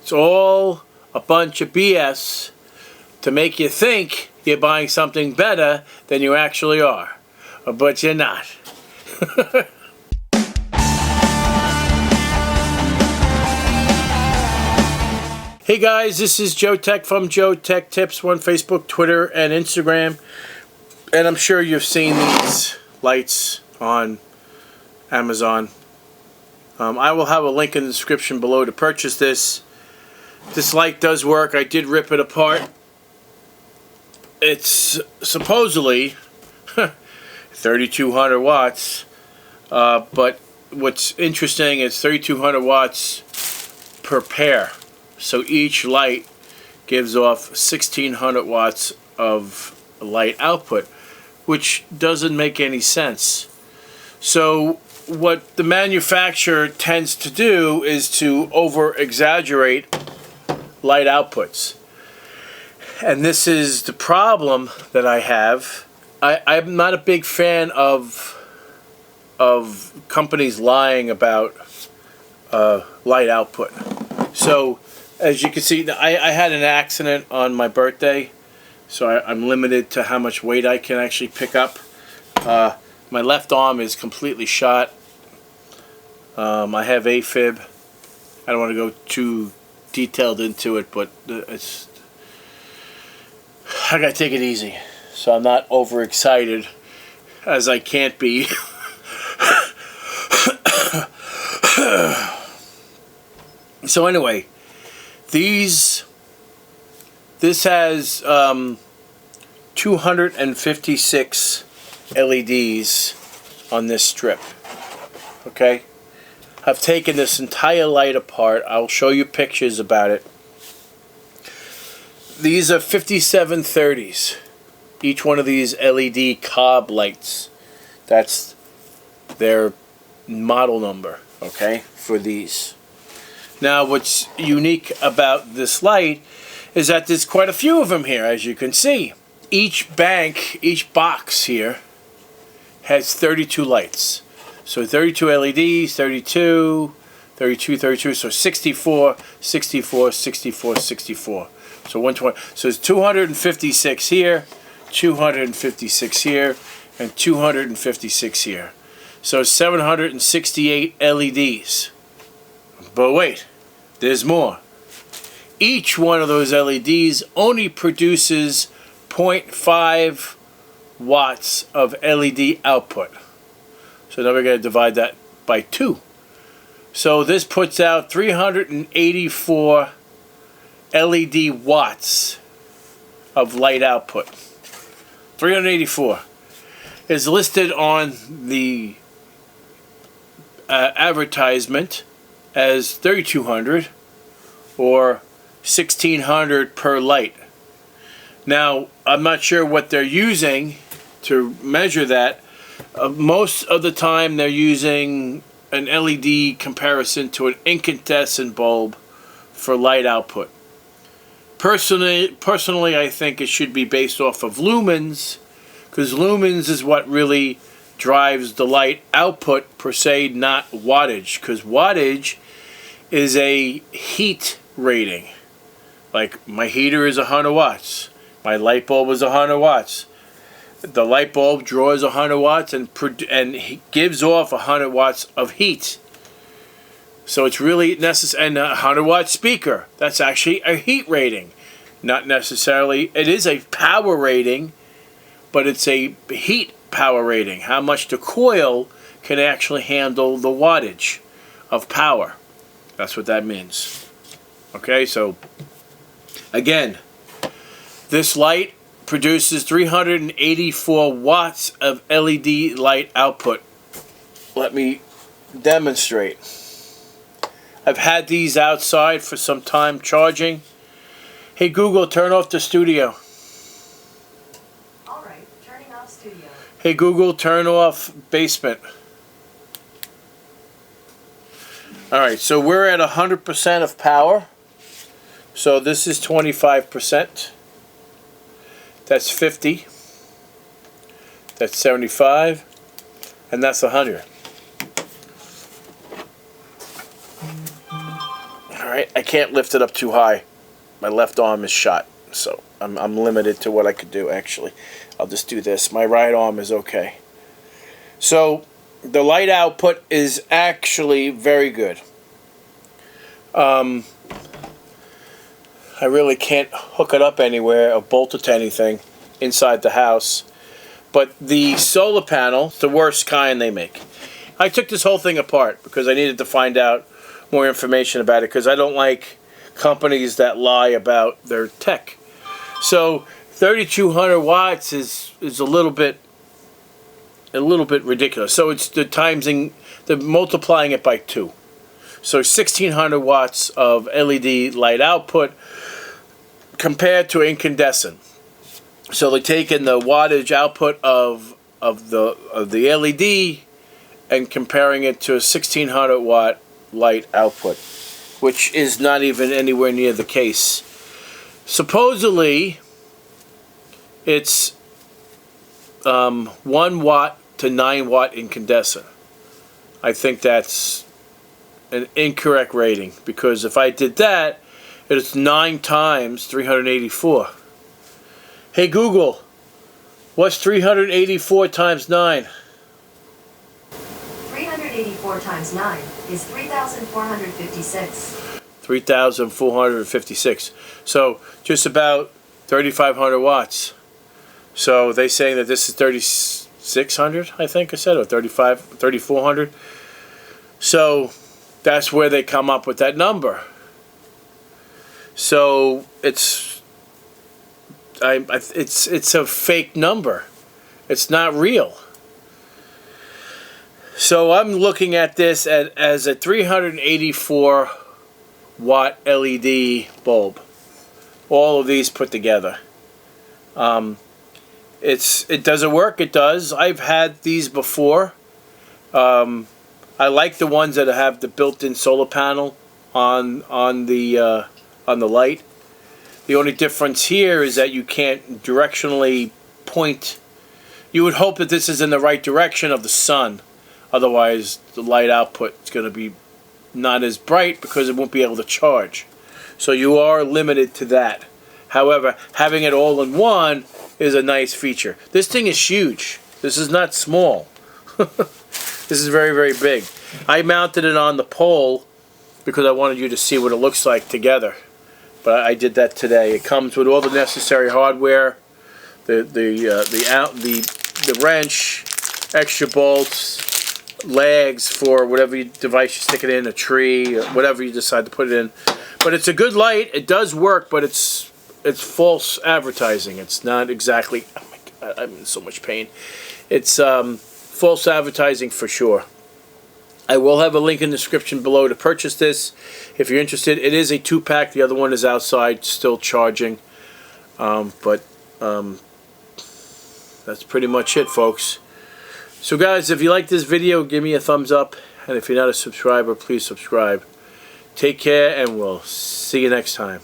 It's all a bunch of BS to make you think you're buying something better than you actually are. But you're not. Hey guys, this is Joe Tech from JoeteckTips on Facebook, Twitter, and Instagram. And I'm sure you've seen these lights on Amazon. I will have a link in the description below to purchase this. This light does work. I did rip it apart. It's supposedly 3,200 watts. But what's interesting is 3,200 watts per pair. So each light gives off 1,600 watts of light output, which doesn't make any sense. So what the manufacturer tends to do is to over-exaggerate light outputs. And this is the problem that I have. I'm not a big fan of companies lying about light output. So as you can see, I had an accident on my birthday, so I'm limited to how much weight I can actually pick up. My left arm is completely shot. I have AFib. I don't want to go too detailed into it, but I gotta take it easy, so I'm not overexcited, as I can't be. So anyway, this has 256 LEDs on this strip. Okay, I've taken this entire light apart. I'll show you pictures about it. These are 5730s. Each one of these LED cob lights. That's their model number, okay, for these. Now what's unique about this light is that there's quite a few of them here, as you can see. Each box here has 32 lights. So 32 LEDs, 32, 32, 32, so 64, 64, 64, 64. So 120. So it's 256 here, 256 here, and 256 here. So 768 LEDs. But wait, there's more. Each one of those LEDs only produces 0.5 watts of LED output. So now we're going to divide that by 2. So this puts out 384 LED watts of light output. 384 is listed on the advertisement as 3,200 or 1,600 per light. Now, I'm not sure what they're using to measure that. Most of the time they're using an LED comparison to an incandescent bulb for light output. Personally, I think it should be based off of lumens, because lumens is what really drives the light output per se, not wattage, because wattage is a heat rating. Like my heater is 100 watts. My light bulb is 100 watts. The light bulb draws 100 watts and gives off 100 watts of heat. So it's really necessary. And a 100 watt speaker, that's actually a heat rating. Not necessarily, it is a power rating, but it's a heat power rating. How much the coil can actually handle the wattage of power. That's what that means. Okay, so again, this light produces 384 watts of LED light output. Let me demonstrate. I've had these outside for some time charging. Hey Google, turn off the studio. Alright, turning off studio. Hey Google, turn off basement. Alright, so we're at 100% of power. So this is 25%. That's 50. That's 75. And that's 100. Alright, I can't lift it up too high. My left arm is shot, so I'm limited to what I could do, actually. I'll just do this. My right arm is okay. So, the light output is actually very good. I really can't hook it up anywhere or bolt it to anything inside the house. But the solar panel, the worst kind they make. I took this whole thing apart because I needed to find out more information about it, because I don't like companies that lie about their tech. So 3,200 watts is a little bit ridiculous. So it's the multiplying it by 2. So 1,600 watts of LED light output compared to incandescent. So they're taking the wattage output of the LED and comparing it to a 1,600 watt light output, which is not even anywhere near the case. Supposedly, it's 1 watt to 9 watt incandescent. I think that's an incorrect rating, because if I did that, it's 9 times 384. Hey Google, what's 384 times 9? 384 times 9 is 3,456. 3,456. So just about 3,500 watts. So they saying that this is 3,600, I think I said, or 3,400. So that's where they come up with that number. So it's a fake number. It's not real. So I'm looking at this as a 384 watt LED bulb. All of these put together. It doesn't work. It does. I've had these before. I like the ones that have the built-in solar panel on the light. The only difference here is that you can't directionally point. You would hope that this is in the right direction of the sun. Otherwise, the light output is going to be not as bright because it won't be able to charge. So you are limited to that. However, having it all in one is a nice feature. This thing is huge. This is not small. This is very, very big. I mounted it on the pole because I wanted you to see what it looks like together. But I did that today. It comes with all the necessary hardware, the wrench, extra bolts, legs for whatever device you stick it in, a tree, whatever you decide to put it in. But it's a good light. It does work, but it's false advertising. It's not exactly. Oh my God, I'm in so much pain. It's false advertising for sure. I will have a link in the description below to purchase this if you're interested. It is a 2-pack. The other one is outside, still charging. But that's pretty much it, folks. So guys, if you like this video, give me a thumbs up. And if you're not a subscriber, please subscribe. Take care, and we'll see you next time.